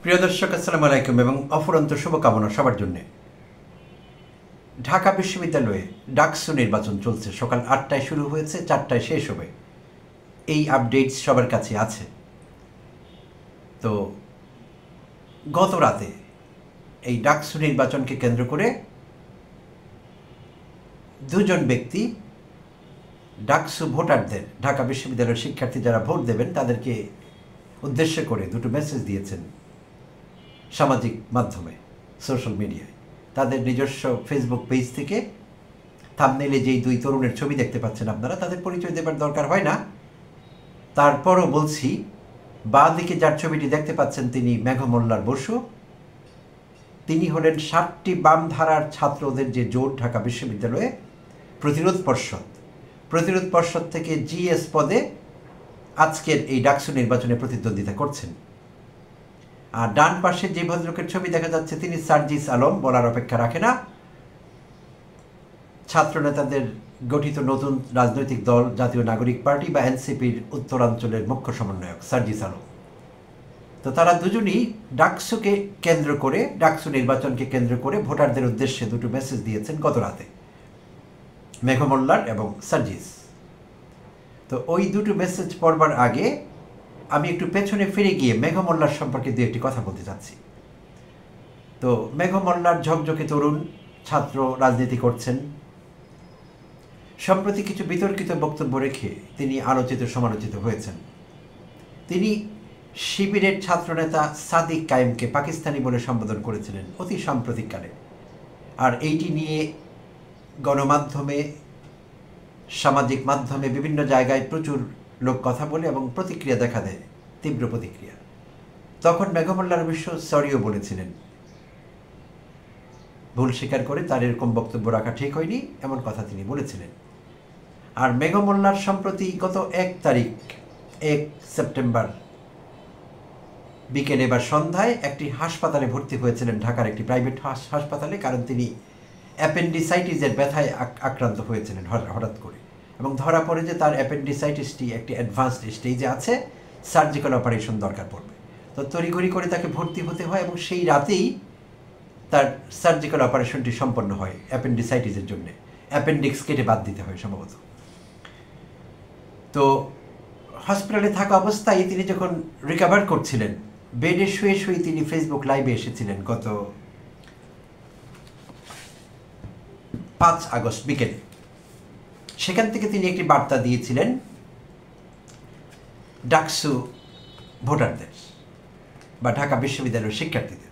প্রিয় দর্শক, আসসালামু আলাইকুম এবং অফুরন্ত শুভকামনা সবার জন্য। ঢাকা বিশ্ববিদ্যালয়ে ডাকসু নির্বাচন চলছে। সকাল ৮টায় শুরু হয়েছে, ৪টায় শেষ হবে। এই আপডেটস সবার কাছে আছে। তো গত রাতে এই ডাকসু নির্বাচনকে কেন্দ্র করে দুজন ব্যক্তি ডাকসু ভোটারদের, ঢাকা বিশ্ববিদ্যালয়ের শিক্ষার্থী যারা ভোট দেবেন তাদেরকে উদ্দেশ্য করে দুটো মেসেজ দিয়েছেন সামাজিক মাধ্যমে, সোশ্যাল মিডিয়ায়। তাদের নিজস্ব ফেসবুক পেজ থেকে থাম্বনেইলে যেই দুই তরুণের ছবি দেখতে পাচ্ছেন আপনারা, তাদের পরিচয় দেবার দরকার হয় না। তারপরও বলছি, বাঁ দিকে যার ছবিটি দেখতে পাচ্ছেন তিনি মেঘমোল্লার বসু। তিনি হলেন 60টি বাম ধারার ছাত্রদের যে জোট ঢাকা বিশ্ববিদ্যালয়ে প্রতিরোধ পর্ষদ থেকে জিএস পদে আজকের এই ডাকসু নির্বাচনে প্রতিদ্বন্দ্বিতা করছেন। আর ডান পাশে যে ভদ্রলোকের ছবি দেখা যাচ্ছে তিনি সার্জিস আলম, বলার অপেক্ষা রাখে না। ছাত্র নেতাদের গঠিত নতুন রাজনৈতিক দল জাতীয় নাগরিক পার্টি বা এনসিপির উত্তরাঞ্চলের মুখ্য সমন্বয়ক সার্জিস আলম। তো তারা দুজনই ডাকসুকে কেন্দ্র করে, ডাকসু নির্বাচনকে কেন্দ্র করে ভোটারদের উদ্দেশ্যে দুটো মেসেজ দিয়েছেন গত রাতে, মেঘমোল্লার এবং সার্জিস। তো ওই দুটো মেসেজ পড়বার আগে আমি একটু পেছনে ফিরে গিয়ে মেঘমোল্লার সম্পর্কে দু একটি কথা বলতে চাচ্ছি। তো মেঘমোল্লার ঝকঝকে তরুণ ছাত্র, রাজনীতি করছেন। সম্প্রতি কিছু বিতর্কিত বক্তব্য রেখে তিনি আলোচিত সমালোচিত হয়েছেন। তিনি শিবিরের ছাত্রনেতা সাদিক কায়েমকে পাকিস্তানি বলে সম্বোধন করেছিলেন অতি সাম্প্রতিককালে। আর এইটি নিয়ে গণমাধ্যমে, সামাজিক মাধ্যমে বিভিন্ন জায়গায় প্রচুর লোক কথা বলে এবং প্রতিক্রিয়া দেখা দেয়, তীব্র প্রতিক্রিয়া। তখন মেঘমোল্লার অবশ্য সরিও বলেছিলেন, ভুল স্বীকার করে তার এরকম বক্তব্য রাখা ঠিক হয়নি, এমন কথা তিনি বলেছিলেন। আর মেঘমোল্লার সম্প্রতি গত 1 সেপ্টেম্বর বিকেলে বা সন্ধ্যায় একটি হাসপাতালে ভর্তি হয়েছিলেন, ঢাকার একটি প্রাইভেট হাসপাতালে, কারণ তিনি অ্যাপেন্ডিসাইটিসের ব্যথায় আক্রান্ত হয়েছিলেন হঠাৎ করে, এবং ধরা পড়ে যে তার অ্যাপেন্ডিসাইটিসটি একটি অ্যাডভান্সড স্টেজে আছে, সার্জিক্যাল অপারেশন দরকার পড়বে। তো তড়িঘড়ি করে তাকে ভর্তি হতে হয় এবং সেই রাতেই তার সার্জিক্যাল অপারেশনটি সম্পন্ন হয় অ্যাপেন্ডিসাইটিসের জন্য। অ্যাপেন্ডিক্স কেটে বাদ দিতে হয় সম্ভবত। তো হসপিটালে থাকা অবস্থায় তিনি যখন রিকভার করছিলেন, বেডে শুয়ে শুয়ে তিনি ফেসবুক লাইভে এসেছিলেন গত 5 আগস্ট বিকেলে। সেখান থেকে তিনি একটি বার্তা দিয়েছিলেন ডাকসু ভোটারদের বা ঢাকা বিশ্ববিদ্যালয়ের শিক্ষার্থীদের।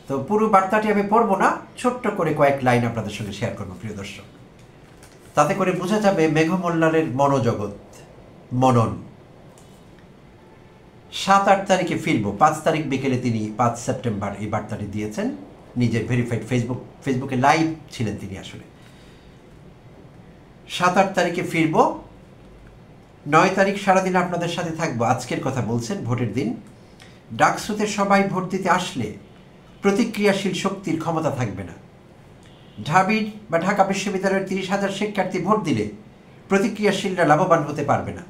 তো পুরো বার্তাটি আমি পড়ব না, ছোট্ট করে কয়েক লাইন আপনাদের সঙ্গে শেয়ার করব প্রিয় দর্শক। তাতে করে বোঝা যাবে মেঘমোল্লারের মনোজগৎ, মনন। 7-8 তারিখে ফিরব। 5 তারিখ বিকেলে তিনি 5 সেপ্টেম্বর এই বার্তাটি দিয়েছেন নিজের ভেরিফাইড ফেসবুকে লাইভ ছিলেন তিনি আসলে। 7-8 তারিখে ফিরব। 9 তারিখ সারাদিন আপনাদের সাথে থাকবো। আজকের কথা বলছেন, ভোটের দিন। ডাকসুতে সবাই ভোট দিতে আসলে প্রতিক্রিয়াশীল শক্তির ক্ষমতা থাকবে না। ঢাবির বা ঢাকা বিশ্ববিদ্যালয়ের 30,000 শিক্ষার্থী ভোট দিলে প্রতিক্রিয়াশীলরা লাভবান হতে পারবে না।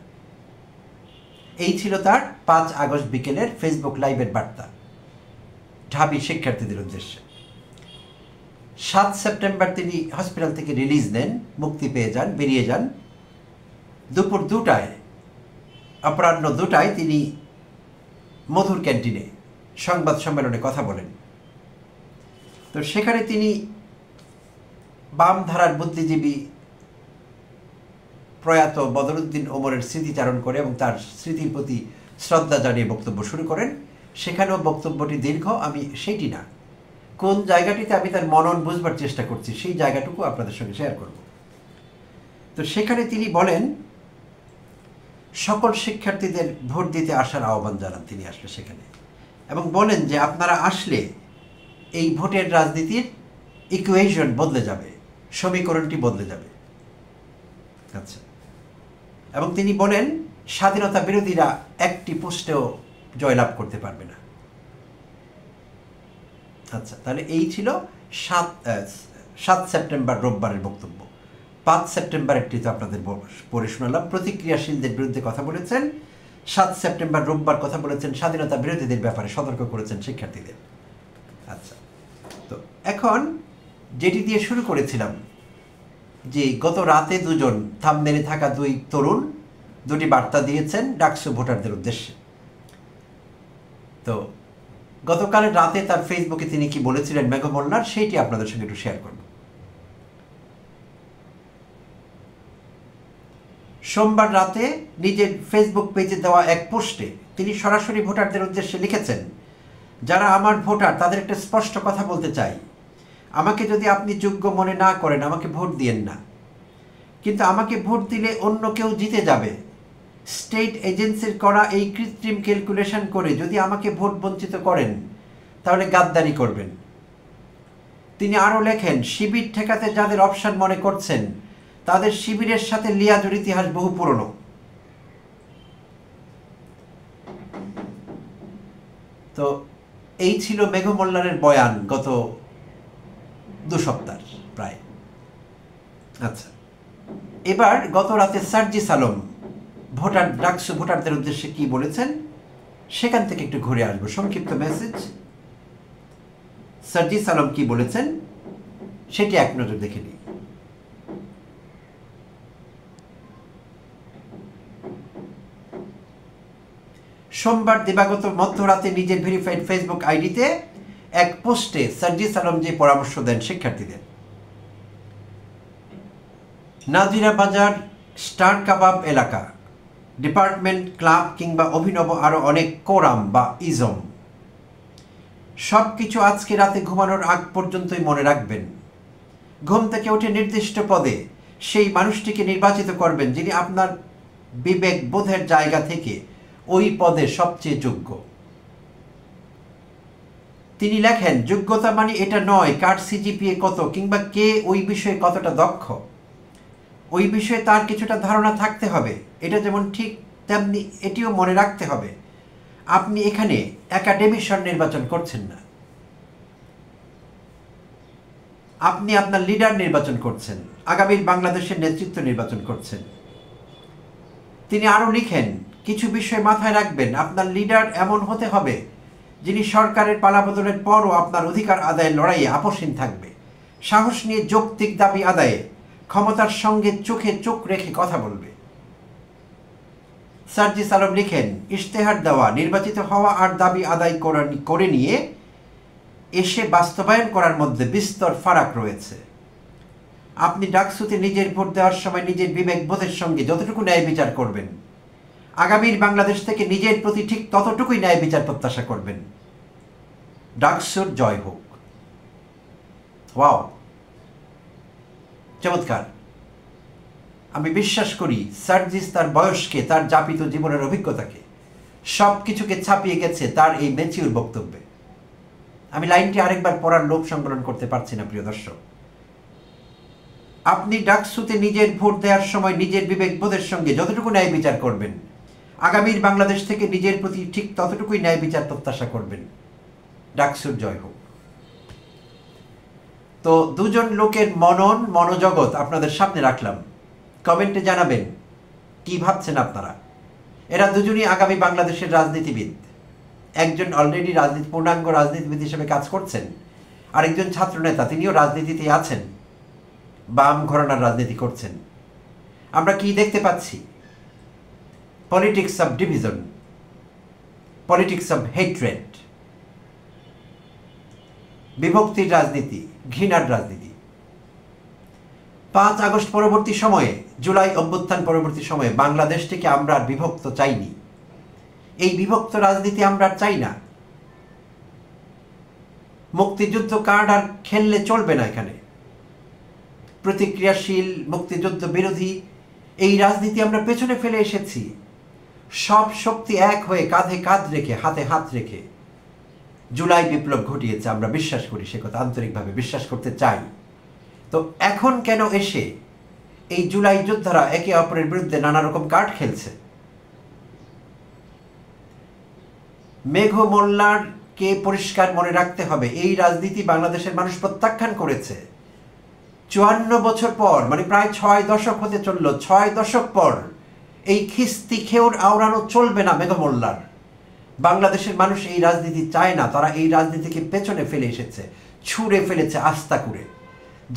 এই ছিল তার 5 আগস্ট বিকেলের ফেসবুক লাইভের বার্তা ঢাবি শিক্ষার্থীদের উদ্দেশ্যে। 7 সেপ্টেম্বর তিনি হসপিটাল থেকে রিলিজ নেন, মুক্তি পেয়ে যান, বেরিয়ে যান। দুপুর 2টায়, অপরাহ্ন 2টায় তিনি মধুর ক্যান্টিনে সংবাদ সম্মেলনে কথা বলেন। তো সেখানে তিনি বাম ধারার বুদ্ধিজীবী প্রয়াত বদরুদ্দিন ওমরের স্মৃতিচারণ করে এবং তার স্মৃতির প্রতি শ্রদ্ধা জানিয়ে বক্তব্য শুরু করেন। সেখানেও বক্তব্যটি দীর্ঘ, আমি সেইটি না, কোন জায়গাটিতে আমি তার মনন বুঝবার চেষ্টা করছি সেই জায়গাটুকু আপনাদের সঙ্গে শেয়ার করব। তো সেখানে তিনি বলেন, সকল শিক্ষার্থীদের ভোট দিতে আসার আহ্বান জানান তিনি আসলে সেখানে, এবং বলেন যে আপনারা আসলে এই ভোটের রাজনীতির ইকুয়েশন বদলে যাবে, সমীকরণটি বদলে যাবে। আচ্ছা, এবং তিনি বলেন স্বাধীনতা বিরোধীরা একটি পোস্টেও জয়লাভ করতে পারবে না। আচ্ছা, তাহলে এই ছিল 7 সেপ্টেম্বর রোববারের বক্তব্য। 5 সেপ্টেম্বরেরটি তো আপনাদের পড়ে শোনালাম। প্রতিক্রিয়াশীলদের বিরুদ্ধে কথা বলেছেন, 7 সেপ্টেম্বর রোববার কথা বলেছেন স্বাধীনতা বিরোধীদের ব্যাপারে, সতর্ক করেছেন শিক্ষার্থীদের। আচ্ছা, তো এখন যেটি দিয়ে শুরু করেছিলাম যে গত রাতে দুজন থাম্বনেইলে থাকা দুই তরুণ দুটি বার্তা দিয়েছেন ডাকসু ভোটারদের উদ্দেশ্যে। তো গতকাল রাতে তার ফেসবুকে তিনি কি বলেছিলেন মেঘ মোল্লার, সেইটি আপনাদের সঙ্গে একটু শেয়ার করব। সোমবার রাতে নিজের ফেসবুক পেজে দেওয়া এক পোস্টে তিনি সরাসরি ভোটারদের উদ্দেশ্যে লিখেছেন, যারা আমার ভোটার তাদের একটা স্পষ্ট কথা বলতে চাই, আমাকে যদি আপনি যোগ্য মনে না করেন আমাকে ভোট দিয়েন না, কিন্তু আমাকে ভোট দিলে অন্য কেউ জিতে যাবে। স্টেট এজেন্সির করা এই কৃত্রিম ক্যালকুলেশন করে যদি আমাকে ভোট বঞ্চিত করেন তাহলে গাদ্দারি করবেন। তিনি আরও লেখেন, শিবির ঠেকাতে যাদের অপশন মনে করছেন তাদের শিবিরের সাথে লিয়াজুর ইতিহাস বহু পুরনো। তো এই ছিল মেঘ মোল্লারের বয়ান গত 2 সপ্তাহ প্রায়। আচ্ছা, এবার গত রাতে সার্জিস আলম ডাকসু ভোটারদের উদ্দেশ্যে কি বলেছেন সেখান থেকে একটু ঘুরে আসবো। সংক্ষিপ্ত মেসেজ, সার্জিস আলম কি বলেছেন সেটি এক নজর দেখে নিই। সোমবার দিবাগত মধ্যরাতে নিজের ভেরিফাইড ফেসবুক আইডিতে এক পোস্টে সার্জিস আলম যে পরামর্শ দেন শিক্ষার্থীদের, নাজিরা বাজার, স্টার কাবাব এলাকা, ডিপার্টমেন্ট, ক্লাব কিংবা অভিনব আরও অনেক কোরাম বা ইজম, সব কিছু আজকে রাতে ঘুমানোর আগ পর্যন্তই মনে রাখবেন। ঘুম থেকে উঠে নির্দিষ্ট পদে সেই মানুষটিকে নির্বাচিত করবেন যিনি আপনার বিবেক বোধের জায়গা থেকে ওই পদে সবচেয়ে যোগ্য। তিনি লেখেন, যোগ্যতা মানে এটা নয় কার সিজিপিএ কত কিংবা কে ওই বিষয়ে কতটা দক্ষ, ওই বিষয়ে তার কিছুটা ধারণা থাকতে হবে। এটা যেমন ঠিক তেমনি এটিও মনে রাখতে হবে আপনি এখানে একাডেমিশন নির্বাচন করছেন না, আপনি আপনার লিডার নির্বাচন করছেন, আগামীর বাংলাদেশের নেতৃত্ব নির্বাচন করছেন। তিনি আরও লিখেন, কিছু বিষয় মাথায় রাখবেন, আপনার লিডার এমন হতে হবে যিনি সরকারের পালাবদলের পরও আপনার অধিকার আদায়ের লড়াইয়ে আপোষহীন থাকবে, সাহস নিয়ে যৌক্তিক দাবি আদায়ে ক্ষমতার সঙ্গে চোখে চোখ রেখে কথা বলবে। সার্জিস আলম লিখেন, ইশতেহার দেওয়া, নির্বাচিত হওয়া আর দাবি আদায় করে নিয়ে এসে বাস্তবায়ন করার মধ্যে বিস্তর ফারাক রয়েছে। আপনি ডাকসুতে নিজের ভোট দেওয়ার সময় নিজের বিবেক বোধের সঙ্গে যতটুকু ন্যায় বিচার করবেন, আগামীর বাংলাদেশ থেকে নিজের প্রতি ঠিক ততটুকুই ন্যায় বিচার প্রত্যাশা করবেন। ডাকসুর জয় হোক। ওয়াও, চমৎকার। আমি বিশ্বাস করি সার্জিস তার বয়সকে, তার যাপিত জীবনের অভিজ্ঞতাকে, সব কিছুকে ছাপিয়ে গেছে তার এই ম্যাচিউর বক্তব্যে। আমি লাইনটি আরেকবার পড়ার লোভ সংবরণ করতে পারছি না প্রিয় দর্শক। আপনি ডাকসুতে নিজের ভোট দেওয়ার সময় নিজের বিবেক বোধের সঙ্গে যতটুকু ন্যায় বিচার করবেন, আগামীর বাংলাদেশ থেকে নিজের প্রতি ঠিক ততটুকুই ন্যায় বিচার প্রত্যাশা করবেন। ডাকসুর জয় হোক। তো দুজন লোকের মনোজগৎ আপনাদের সামনে রাখলাম, কমেন্টে জানাবেন কি ভাবছেন আপনারা। এরা দুজনই আগামী বাংলাদেশের রাজনীতিবিদ। একজন অলরেডি পূর্ণাঙ্গ রাজনীতিবিদ হিসেবে কাজ করছেন, আরেকজন ছাত্রনেতা, তিনিও রাজনীতিতে আছেন, বাম ঘরানার রাজনীতি করছেন। আমরা কি দেখতে পাচ্ছি? Politics of division, politics of hatred, বিভক্তির রাজনীতি, ঘৃণার রাজনীতি। 5 আগস্ট পরবর্তী সময়ে, জুলাই অভ্যুত্থান পরবর্তী সময়ে বাংলাদেশটিকে আমরা আর বিভক্ত চাইনি। এই বিভক্ত রাজনীতি আমরা চাই না। মুক্তিযুদ্ধ কার্ড আর খেললে চলবে না। এখানে প্রতিক্রিয়াশীল, মুক্তিযুদ্ধ বিরোধী এই রাজনীতি আমরা পেছনে ফেলে এসেছি। সব শক্তি এক হয়ে কাঁধে কাঁধ রেখে, হাতে হাত রেখে জুলাই বিপ্লব ঘটিয়েছে। আমরা বিশ্বাস করি, সে কথা আন্তরিকভাবে বিশ্বাস করতে চাই। তো এখন কেন এসে এই জুলাই যোদ্ধারা একে অপরের বিরুদ্ধে নানা রকম কার্ড খেলছে? মেঘ মোল্লারকে পরিষ্কার মনে রাখতে হবে, এই রাজনীতি বাংলাদেশের মানুষ প্রত্যাখ্যান করেছে। 54 বছর পর, মানে প্রায় 6 দশক হতে চলল, 6 দশক পর এই খিস্তি খেউর আওড়ানো চলবে না মেঘমোল্লার। বাংলাদেশের মানুষ এই রাজনীতি চায় না, তারা এই রাজনীতিকে পেছনে ফেলে এসেছে, ছুঁড়ে ফেলেছে আস্থা করে।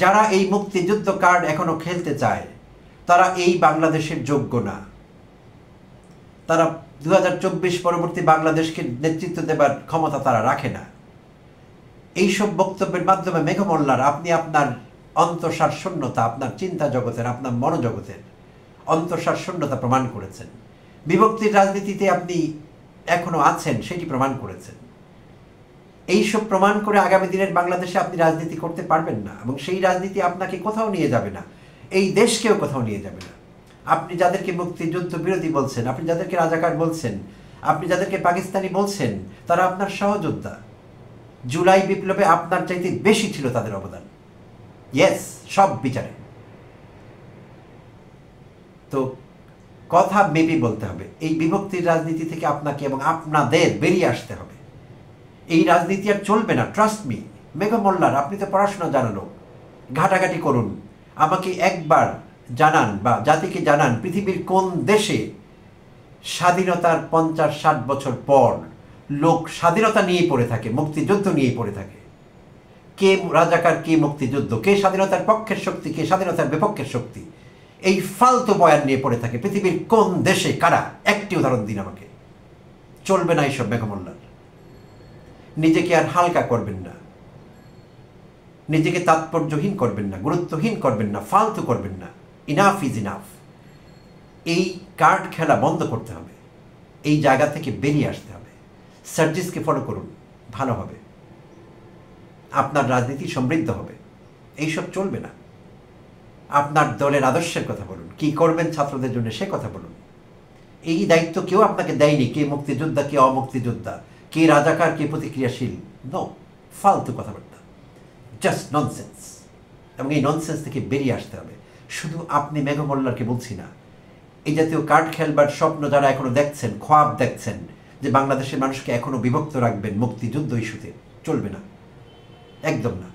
যারা এই মুক্তিযুদ্ধ কার্ড এখনো খেলতে চায় তারা এই বাংলাদেশের যোগ্য না। তারা 2024 পরবর্তী বাংলাদেশকে নেতৃত্ব দেবার ক্ষমতা তারা রাখে না। এইসব বক্তব্যের মাধ্যমে মেঘমোল্লার আপনি আপনার অন্তঃসার শূন্যতা, আপনার চিন্তা জগতের, আপনার মনোজগতের অন্তঃসার শূন্যতা প্রমাণ করেছেন। বিভক্তির রাজনীতিতে আপনি এখনো আছেন সেটি প্রমাণ করেছেন। এইসব প্রমাণ করে আগামী দিনের বাংলাদেশে আপনি রাজনীতি করতে পারবেন না, এবং সেই রাজনীতি আপনাকে কোথাও নিয়ে যাবে না, এই দেশকেও কোথাও নিয়ে যাবে না। আপনি যাদেরকে মুক্তিযুদ্ধ বিরোধী বলছেন, আপনি যাদেরকে রাজাকার বলছেন, আপনি যাদেরকে পাকিস্তানি বলছেন, তারা আপনার সহযোদ্ধা। জুলাই বিপ্লবে আপনার চাইতে বেশি ছিল তাদের অবদান, ইয়েস, সব বিচারে। তো কথা মেপে বলতে হবে। এই বিভক্তির রাজনীতি থেকে আপনাকে এবং আপনাদের বেরিয়ে আসতে হবে। এই রাজনীতি আর চলবে না, ট্রাস্ট মি। মেঘমোল্লার আপনি তো পড়াশোনা জানানো, ঘাটাঘাটি করুন, আমাকে একবার জানান বা জাতিকে জানান পৃথিবীর কোন দেশে স্বাধীনতার 50-60 বছর পর লোক স্বাধীনতা নিয়ে পড়ে থাকে, মুক্তিযুদ্ধ নিয়ে পড়ে থাকে। কে রাজাকার, কে মুক্তিযুদ্ধ, কে স্বাধীনতার পক্ষের শক্তি, কে স্বাধীনতার বিপক্ষের শক্তি, এই ফালতু বয়ান নিয়ে পড়ে থাকে পৃথিবীর কোন দেশে? কারা? একটি উদাহরণ দিন আমাকে। চলবে না এইসব মেঘমোল্লার। নিজেকে আর হালকা করবেন না, নিজেকে তাৎপর্যহীন করবেন না, গুরুত্বহীন করবেন না, ফালতু করবেন না। Enough is enough. এই কার্ড খেলা বন্ধ করতে হবে, এই জায়গা থেকে বেরিয়ে আসতে হবে। সার্জিসকে ফলো করুন, ভালো হবে, আপনার রাজনীতি সমৃদ্ধ হবে। এইসব চলবে না। আপনার দলের আদর্শের কথা বলুন, কি করবেন ছাত্রদের জন্য সে কথা বলুন। এই দায়িত্ব কেউ আপনাকে দেয়নি, কে মুক্তিযোদ্ধা, কে অমুক্তিযোদ্ধা, কে রাজাকার, কে প্রতিক্রিয়াশীল। নো, ফালতু কথাবার্তা, জাস্ট ননসেন্স। এবং এই ননসেন্স থেকে বেরিয়ে আসতে হবে। শুধু আপনি মেঘমোল্লারকে বলছি না, এই জাতীয় কার্ড খেলবার স্বপ্ন যারা এখনো দেখছেন, খোয়াব দেখছেন যে বাংলাদেশের মানুষকে এখনো বিভক্ত রাখবেন মুক্তিযুদ্ধ ইস্যুতে, চলবে না, একদম না।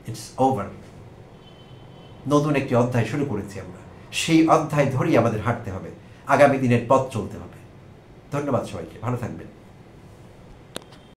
It's over. নতুন একটি অধ্যায় শুরু করেছি আমরা, সেই অধ্যায় ধরেই আমাদের হাঁটতে হবে, আগামী দিনের পথ চলতে হবে। ধন্যবাদ সবাইকে, ভালো থাকবেন।